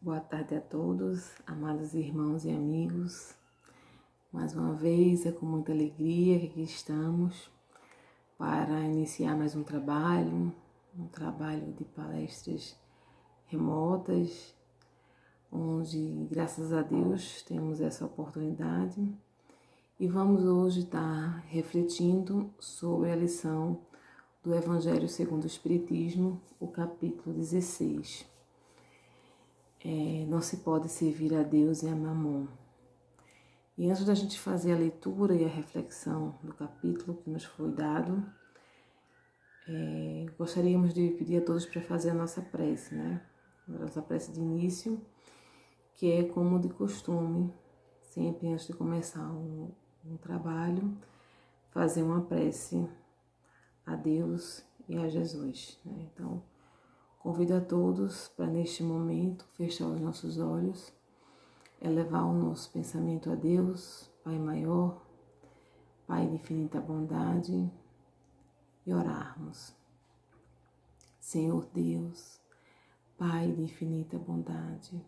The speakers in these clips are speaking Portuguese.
Boa tarde a todos, amados irmãos e amigos. Mais uma vez, é com muita alegria que aqui estamos para iniciar mais um trabalho de palestras remotas, onde, graças a Deus, temos essa oportunidade. E vamos hoje estar refletindo sobre a lição do Evangelho segundo o Espiritismo, o capítulo 16. Não se pode servir a Deus e a Mamon. E antes da gente fazer a leitura e a reflexão do capítulo que nos foi dado, gostaríamos de pedir a todos para fazer a nossa prece, né? Nossa prece de início, que é como de costume, sempre antes de começar um trabalho, fazer uma prece a Deus e a Jesus, né? Então, convido a todos para neste momento fechar os nossos olhos, elevar o nosso pensamento a Deus, Pai maior, Pai de infinita bondade, e orarmos. Senhor Deus, Pai de infinita bondade,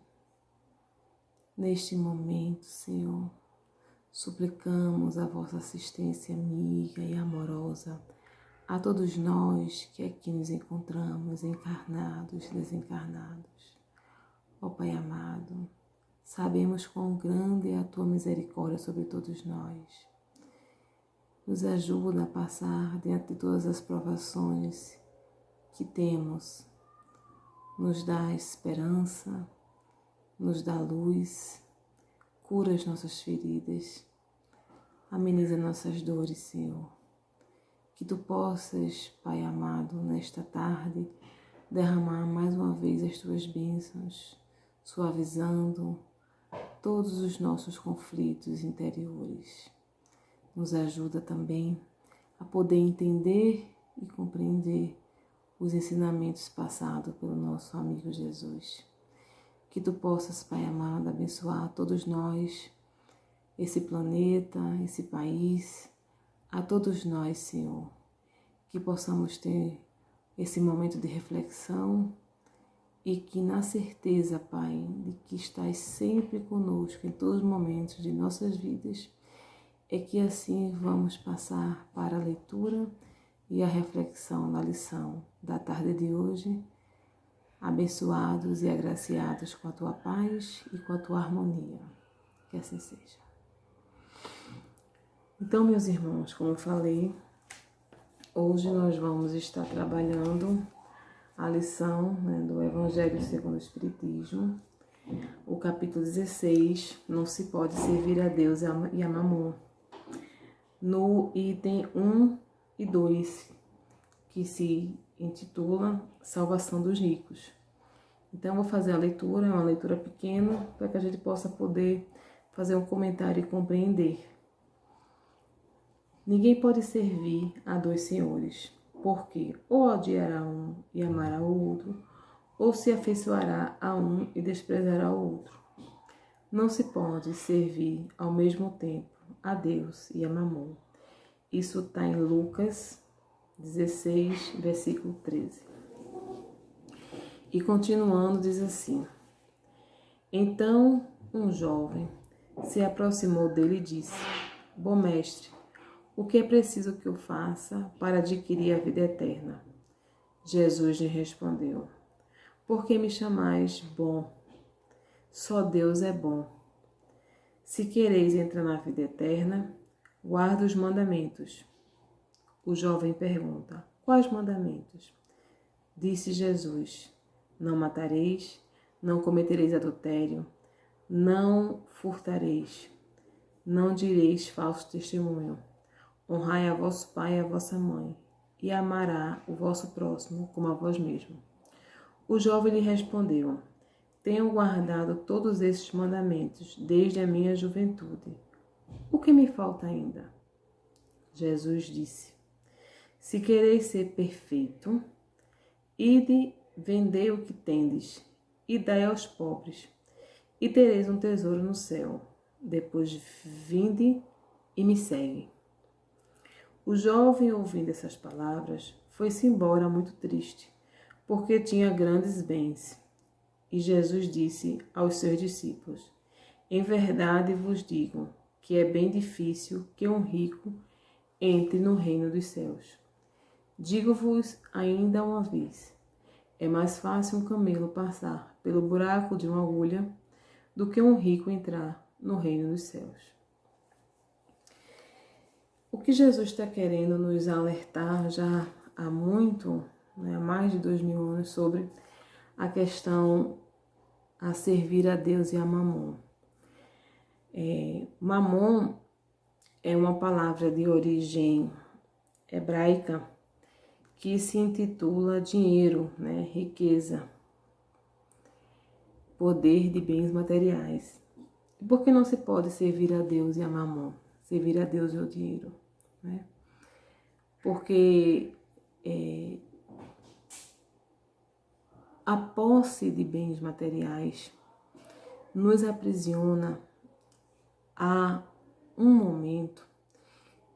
neste momento, Senhor, suplicamos a vossa assistência amiga e amorosa a todos nós que aqui nos encontramos, encarnados, desencarnados. Ó Pai amado, sabemos quão grande é a Tua misericórdia sobre todos nós. Nos ajuda a passar diante de todas as provações que temos. Nos dá esperança, nos dá luz, cura as nossas feridas, ameniza nossas dores, Senhor. Que Tu possas, Pai amado, nesta tarde, derramar mais uma vez as Tuas bênçãos, suavizando todos os nossos conflitos interiores. Nos ajuda também a poder entender e compreender os ensinamentos passados pelo nosso amigo Jesus. Que Tu possas, Pai amado, abençoar todos nós, esse planeta, esse país, a todos nós, Senhor, que possamos ter esse momento de reflexão e que na certeza, Pai, de que estás sempre conosco em todos os momentos de nossas vidas, é que assim vamos passar para a leitura e a reflexão na lição da tarde de hoje, abençoados e agraciados com a Tua paz e com a Tua harmonia. Que assim seja. Então, meus irmãos, como eu falei, hoje nós vamos estar trabalhando a lição, do Evangelho segundo o Espiritismo, o capítulo 16, não se pode servir a Deus e a Mamon, no item 1 e 2, que se intitula Salvação dos Ricos. Então, eu vou fazer a leitura, é uma leitura pequena, para que a gente possa poder fazer um comentário e compreender. Ninguém pode servir a dois senhores, porque ou odiará um e amará o outro, ou se afeiçoará a um e desprezará o outro. Não se pode servir ao mesmo tempo a Deus e a Mamon. Isso está em Lucas 16, versículo 13. E continuando, diz assim: Então um jovem se aproximou dele e disse: Bom mestre, o que é preciso que eu faça para adquirir a vida eterna? Jesus lhe respondeu: Por que me chamais bom? Só Deus é bom. Se quereis entrar na vida eterna, guarda os mandamentos. O jovem pergunta: Quais mandamentos? Disse Jesus: Não matareis, não cometereis adultério, não furtareis, não direis falso testemunho. Honrai a vosso pai e a vossa mãe, e amará o vosso próximo como a vós mesmo. O jovem lhe respondeu: Tenho guardado todos estes mandamentos desde a minha juventude. O que me falta ainda? Jesus disse: Se quereis ser perfeito, ide, vendei o que tendes, e dai aos pobres, e tereis um tesouro no céu. Depois vinde e me segue. O jovem, ouvindo essas palavras, foi-se embora muito triste, porque tinha grandes bens. E Jesus disse aos seus discípulos: em verdade vos digo que é bem difícil que um rico entre no reino dos céus. Digo-vos ainda uma vez: é mais fácil um camelo passar pelo buraco de uma agulha do que um rico entrar no reino dos céus. O que Jesus está querendo nos alertar já há muito, há mais de 2000 anos, sobre a questão a servir a Deus e a Mamon. Mamon é uma palavra de origem hebraica que se intitula dinheiro, riqueza, poder de bens materiais. Por que não se pode servir a Deus e a Mamon? Servir a Deus e o dinheiro, Porque a posse de bens materiais nos aprisiona a um momento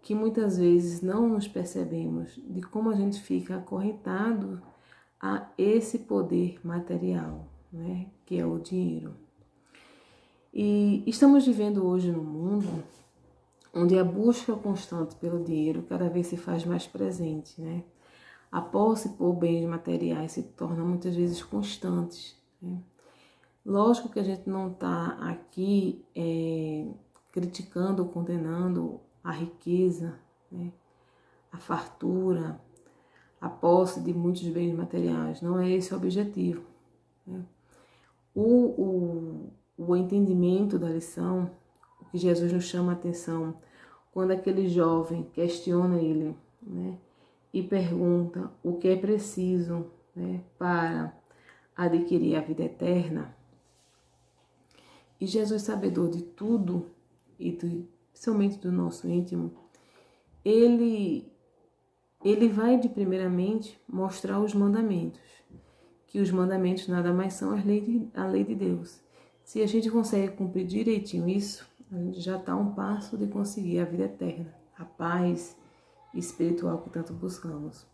que muitas vezes não nos percebemos de como a gente fica acorrentado a esse poder material, que é o dinheiro. E estamos vivendo hoje num mundo onde a busca constante pelo dinheiro cada vez se faz mais presente, A posse por bens materiais se torna muitas vezes constantes, Lógico que a gente não está aqui criticando ou condenando a riqueza, a fartura, a posse de muitos bens materiais. Não é esse o objetivo. O entendimento da lição, o que Jesus nos chama a atenção, quando aquele jovem questiona ele, e pergunta o que é preciso, para adquirir a vida eterna. E Jesus, sabedor de tudo, e principalmente do nosso íntimo, ele vai de primeiramente mostrar os mandamentos, que os mandamentos nada mais são a lei de Deus. Se a gente consegue cumprir direitinho isso, a gente já está a um passo de conseguir a vida eterna, a paz espiritual que tanto buscamos.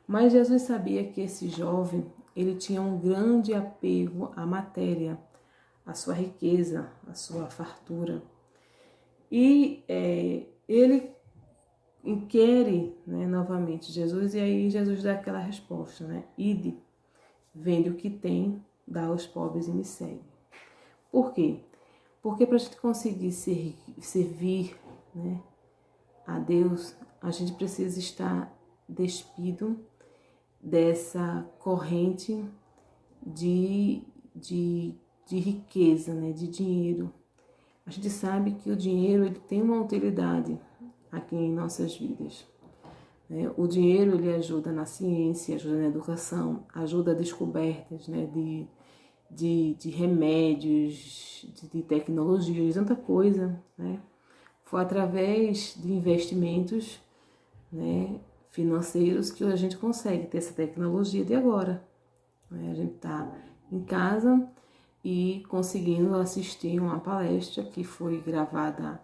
Mas Jesus sabia que esse jovem, ele tinha um grande apego à matéria, à sua riqueza, à sua fartura. E ele inquire novamente Jesus, e aí Jesus dá aquela resposta, Ide, vende o que tem, dá aos pobres e me segue. Por quê? Porque para a gente conseguir servir a Deus, a gente precisa estar despido dessa corrente de riqueza, de dinheiro. A gente sabe que o dinheiro ele tem uma utilidade aqui em nossas vidas. O dinheiro ele ajuda na ciência, ajuda na educação, ajuda a descobertas de remédios, de tecnologia, de tanta coisa. Foi através de investimentos financeiros que a gente consegue ter essa tecnologia de agora. A gente está em casa e conseguindo assistir uma palestra que foi gravada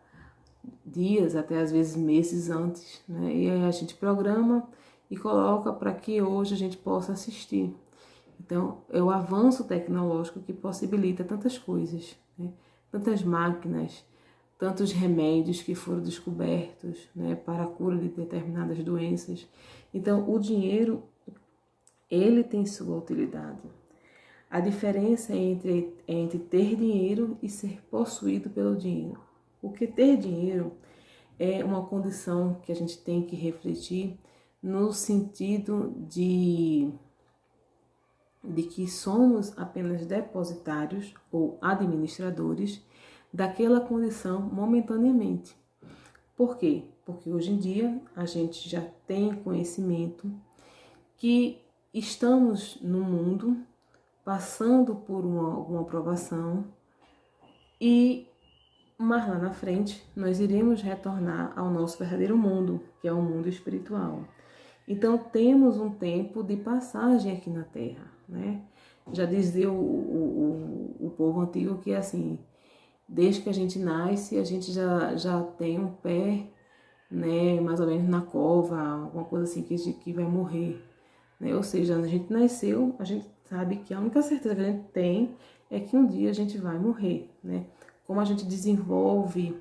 dias, até às vezes meses antes, E aí a gente programa e coloca para que hoje a gente possa assistir. Então, é o avanço tecnológico que possibilita tantas coisas, Tantas máquinas, tantos remédios que foram descobertos, para a cura de determinadas doenças. Então, o dinheiro, ele tem sua utilidade. A diferença é entre ter dinheiro e ser possuído pelo dinheiro. Porque ter dinheiro é uma condição que a gente tem que refletir no sentido de que somos apenas depositários ou administradores daquela condição momentaneamente. Por quê? Porque hoje em dia a gente já tem conhecimento que estamos no mundo passando por alguma provação mas lá na frente nós iremos retornar ao nosso verdadeiro mundo, que é o mundo espiritual. Então temos um tempo de passagem aqui na Terra, Já dizia o povo antigo que assim, desde que a gente nasce, a gente já tem um pé, mais ou menos na cova, alguma coisa assim que vai morrer, né? Ou seja, a gente nasceu, a gente sabe que a única certeza que a gente tem é que um dia a gente vai morrer, né? Como a gente desenvolve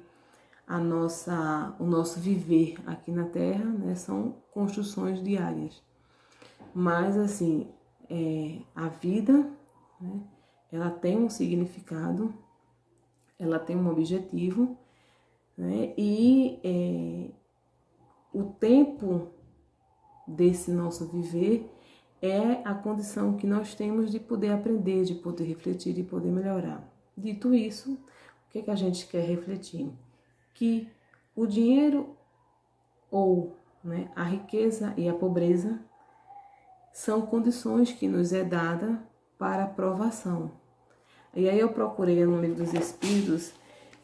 o nosso viver aqui na Terra, né? São construções diárias. Mas, assim, a vida, né? Ela tem um significado, ela tem um objetivo, né? E o tempo desse nosso viver é a condição que nós temos de poder aprender, de poder refletir, de poder melhorar. Dito isso, o que a gente quer refletir? Que o dinheiro ou, né, a riqueza e a pobreza são condições que nos é dada para aprovação. E aí eu procurei no Livro dos Espíritos,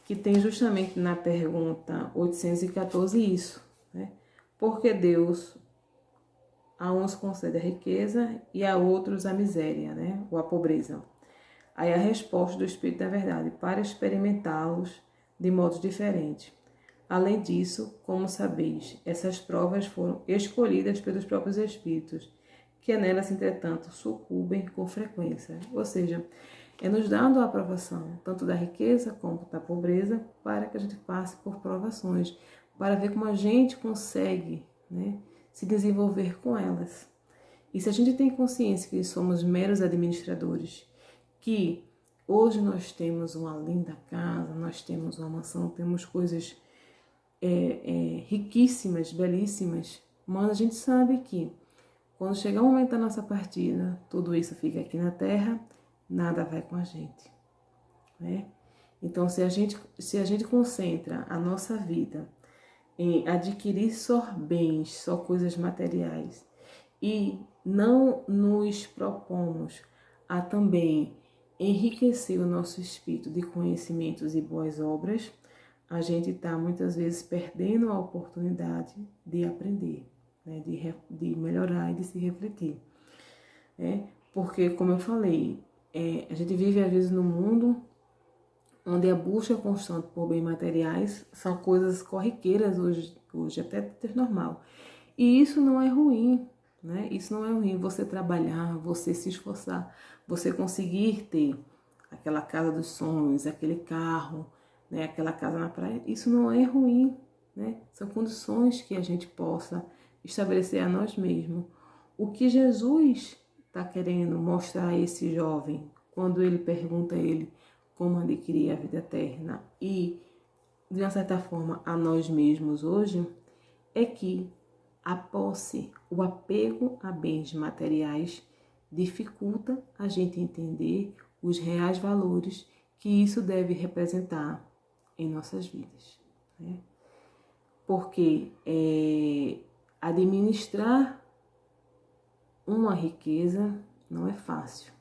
que tem justamente na pergunta 814 isso, né? Porque Deus a uns concede a riqueza e a outros a miséria, né? Ou a pobreza. Aí a resposta do Espírito da Verdade, para experimentá-los de modos diferentes. Além disso, como sabeis, essas provas foram escolhidas pelos próprios Espíritos, que nelas, entretanto, sucumbem com frequência. Ou seja, é nos dando a aprovação, tanto da riqueza como da pobreza, para que a gente passe por provações, para ver como a gente consegue, né, se desenvolver com elas. E se a gente tem consciência que somos meros administradores, que hoje nós temos uma linda casa, nós temos uma mansão, temos coisas riquíssimas, belíssimas, mas a gente sabe que quando chegar o momento da nossa partida, tudo isso fica aqui na Terra, nada vai com a gente, né? Então, se a gente concentra a nossa vida em adquirir só bens, só coisas materiais, e não nos propomos a também enriquecer o nosso espírito de conhecimentos e boas obras, a gente está muitas vezes perdendo a oportunidade de aprender, né? De melhorar e de se refletir. Né? Porque, como eu falei, a gente vive às vezes num mundo onde a busca constante por bens materiais são coisas corriqueiras hoje até normal. E isso não é ruim, né? Isso não é ruim. Você trabalhar, você se esforçar, você conseguir ter aquela casa dos sonhos, aquele carro, né? Aquela casa na praia, isso não é ruim, né? São condições que a gente possa estabelecer a nós mesmos. O que Jesus está querendo mostrar a esse jovem, quando ele pergunta a ele como adquirir a vida eterna e, de uma certa forma, a nós mesmos hoje, é que a posse, o apego a bens materiais dificulta a gente entender os reais valores que isso deve representar em nossas vidas, né? Porque administrar uma riqueza não é fácil,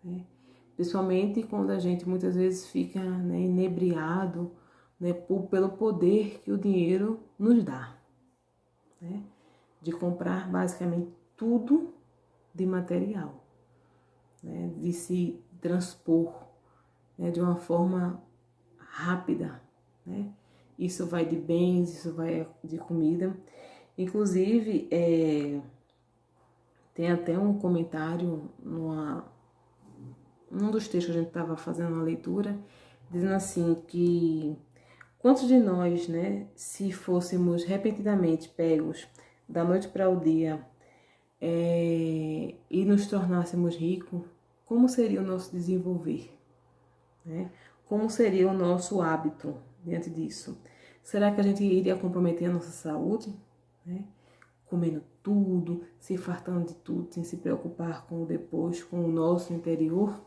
né? Principalmente quando a gente muitas vezes fica, né, inebriado, né, pelo poder que o dinheiro nos dá, né? De comprar basicamente tudo de material, né? De se transpor, né, de uma forma rápida, né? Isso vai de bens, isso vai de comida. Inclusive, tem até um comentário num dos textos que a gente estava fazendo uma leitura, dizendo assim que quantos de nós, né, se fôssemos repentinamente pegos da noite para o dia e nos tornássemos ricos, como seria o nosso desenvolver, né? Como seria o nosso hábito diante disso? Será que a gente iria comprometer a nossa saúde, né? Comendo tudo, se fartando de tudo, sem se preocupar com o depois, com o nosso interior?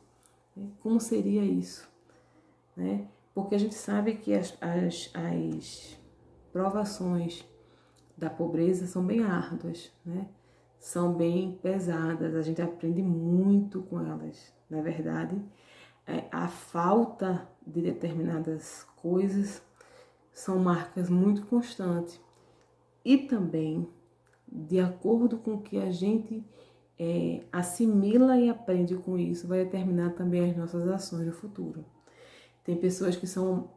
Como seria isso, né? Porque a gente sabe que as provações da pobreza são bem árduas, né? São bem pesadas, a gente aprende muito com elas. Na verdade, a falta de determinadas coisas são marcas muito constantes. E também, de acordo com o que a gente assimila e aprende com isso, vai determinar também as nossas ações no futuro. Tem pessoas que são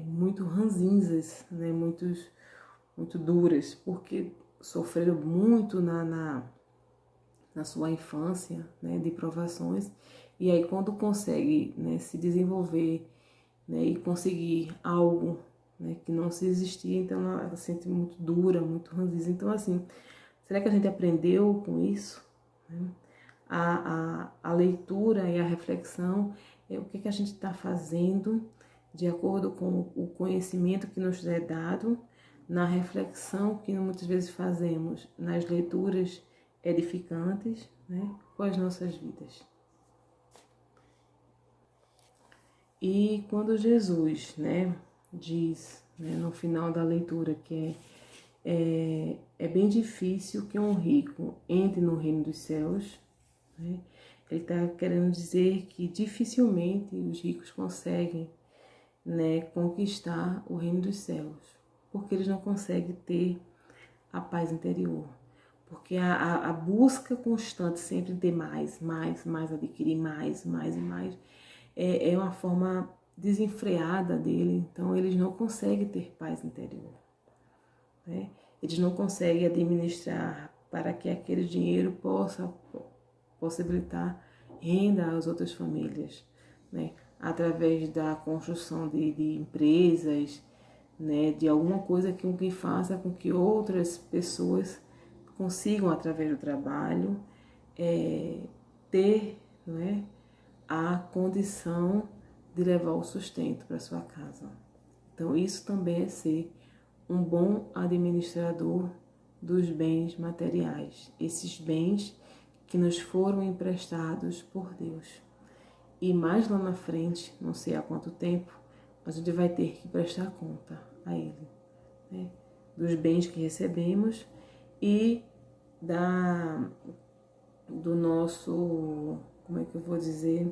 muito ranzinzas, né? Muito duras, porque sofreram muito na na sua infância, né, de provações, e aí quando consegue, né, se desenvolver, né, e conseguir algo, né, que não se existia, então ela se sente muito dura, muito ranzinza. Então, assim, será que a gente aprendeu com isso? Né? A leitura e a reflexão é o que a gente está fazendo de acordo com o conhecimento que nos é dado, na reflexão que muitas vezes fazemos, nas leituras edificantes, né, com as nossas vidas. E quando Jesus, né, diz, né, no final da leitura que é bem difícil que um rico entre no reino dos céus, né, ele está querendo dizer que dificilmente os ricos conseguem, né, conquistar o reino dos céus, porque eles não conseguem ter a paz interior. Porque a busca constante sempre de ter mais, adquirir mais e mais, é uma forma desenfreada dele, então eles não conseguem ter paz interior. Né? Eles não conseguem administrar para que aquele dinheiro possa possibilitar renda às outras famílias, né? Através da construção de empresas, né? De alguma coisa que faça com que outras pessoas consigam, através do trabalho, ter, não é, a condição de levar o sustento para sua casa. Então, isso também é ser um bom administrador dos bens materiais, esses bens que nos foram emprestados por Deus. E mais lá na frente, não sei há quanto tempo, a gente vai ter que prestar conta a Ele, né? Dos bens que recebemos e do nosso, como é que eu vou dizer,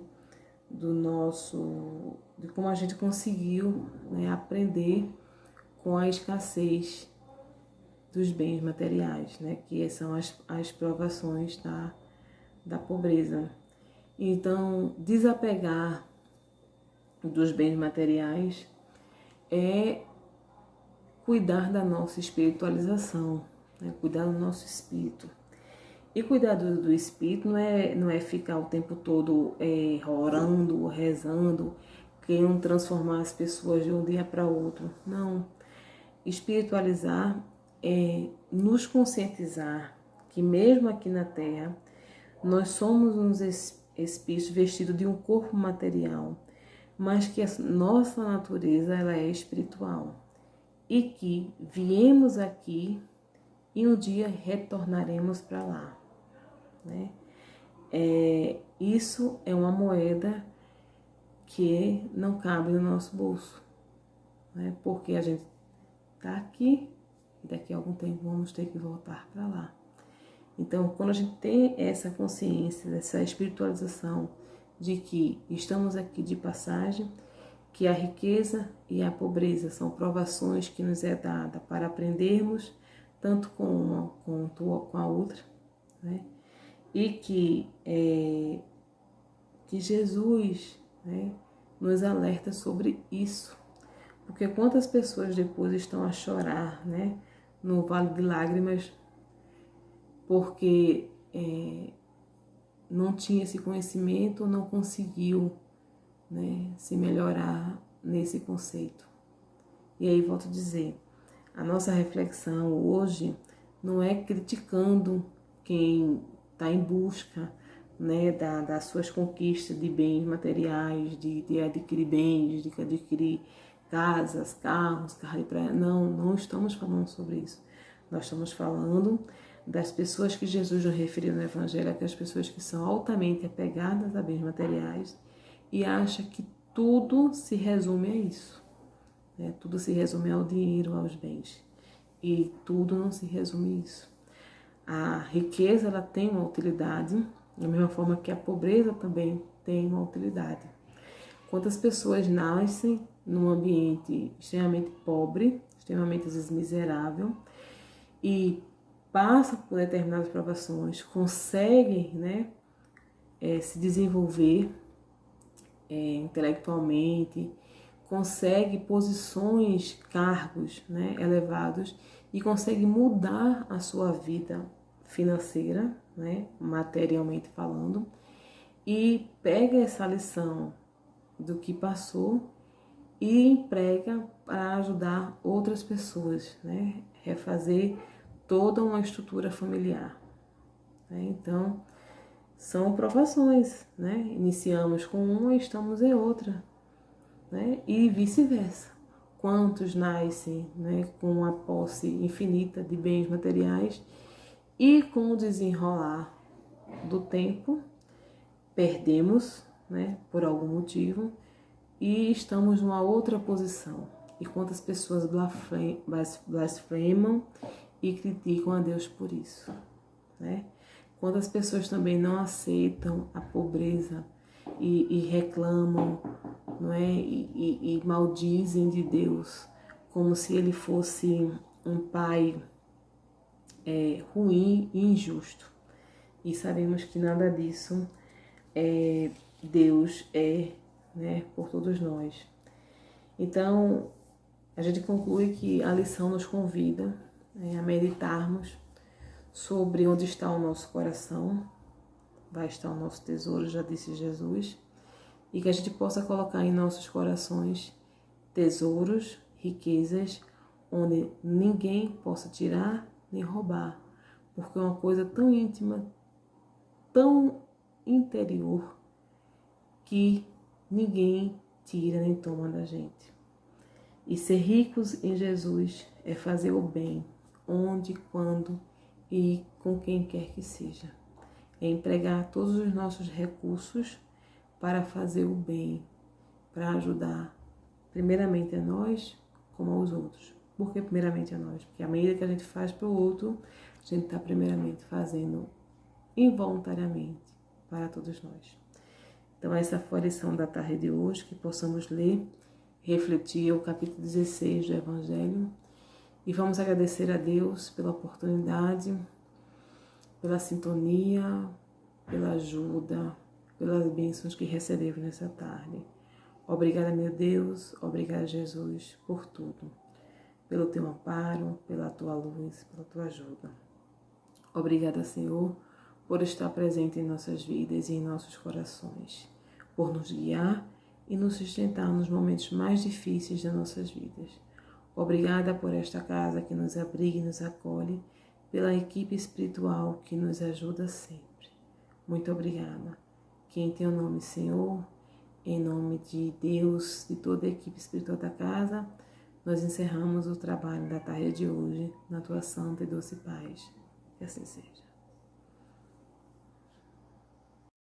de como a gente conseguiu, né, aprender com a escassez dos bens materiais, né, que são as provações da pobreza. Então, desapegar dos bens materiais é cuidar da nossa espiritualização, né, cuidar do nosso espírito. E cuidar do espírito não é ficar o tempo todo orando, rezando, querendo transformar as pessoas de um dia para outro. Não. Espiritualizar é nos conscientizar que mesmo aqui na Terra, nós somos uns espíritos vestidos de um corpo material, mas que a nossa natureza ela é espiritual. E que viemos aqui e um dia retornaremos para lá. Né? Isso é uma moeda que não cabe no nosso bolso, né? Porque a gente está aqui e daqui a algum tempo vamos ter que voltar para lá. Então, quando a gente tem essa consciência, essa espiritualização de que estamos aqui de passagem, que a riqueza e a pobreza são provações que nos é dada para aprendermos tanto com uma quanto com a outra, né? E que Jesus, né, nos alerta sobre isso. Porque quantas pessoas depois estão a chorar, né, no vale de lágrimas, porque não tinha esse conhecimento, não conseguiu, né, se melhorar nesse conceito. E aí volto a dizer, a nossa reflexão hoje não é criticando quem está em busca, né, das suas conquistas de bens materiais, de adquirir bens, de adquirir casas, carros, carro de praia. Não estamos falando sobre isso. Nós estamos falando das pessoas que Jesus nos referiu no Evangelho, aquelas pessoas que são altamente apegadas a bens materiais e acham que tudo se resume a isso. Né? Tudo se resume ao dinheiro, aos bens. E tudo não se resume a isso. A riqueza ela tem uma utilidade, da mesma forma que a pobreza também tem uma utilidade. Quantas pessoas nascem num ambiente extremamente pobre, extremamente às vezes miserável, e passam por determinadas provações, conseguem, né, se desenvolver intelectualmente, consegue posições, cargos, né, elevados e consegue mudar a sua vida financeira, né, materialmente falando, e pega essa lição do que passou e emprega para ajudar outras pessoas, né, refazer toda uma estrutura familiar. Né? Então, são provações, né? Iniciamos com uma e estamos em outra, né? E vice-versa. Quantos nascem, né, com a posse infinita de bens materiais e com o desenrolar do tempo perdemos, né, por algum motivo e estamos numa outra posição. E quantas pessoas blasfemam e criticam a Deus por isso, né? Quantas pessoas também não aceitam a pobreza e reclamam, não é? E maldizem de Deus como se ele fosse um pai ruim e injusto. E sabemos que nada disso Deus é, né, por todos nós. Então, a gente conclui que a lição nos convida, né, a meditarmos sobre onde está o nosso coração, vai estar o nosso tesouro, já disse Jesus, e que a gente possa colocar em nossos corações tesouros, riquezas, onde ninguém possa tirar nem roubar, porque é uma coisa tão íntima, tão interior, que ninguém tira nem toma da gente. E ser ricos em Jesus é fazer o bem, onde, quando e com quem quer que seja. É empregar todos os nossos recursos para fazer o bem, para ajudar primeiramente a nós como aos outros. Por que primeiramente a nós? Porque à medida que a gente faz para o outro, a gente está primeiramente fazendo involuntariamente para todos nós. Então essa foi a lição da tarde de hoje, que possamos ler, refletir o capítulo 16 do Evangelho e vamos agradecer a Deus pela oportunidade, pela sintonia, pela ajuda, pelas bênçãos que recebemos nessa tarde. Obrigada, meu Deus, obrigada, Jesus, por tudo, pelo teu amparo, pela tua luz, pela tua ajuda. Obrigada, Senhor, por estar presente em nossas vidas e em nossos corações, por nos guiar e nos sustentar nos momentos mais difíceis das nossas vidas. Obrigada por esta casa que nos abriga e nos acolhe, pela equipe espiritual que nos ajuda sempre. Muito obrigada. Que em teu nome, Senhor, em nome de Deus, de toda a equipe espiritual da casa, nós encerramos o trabalho da tarde de hoje na tua santa e doce paz. Que assim seja.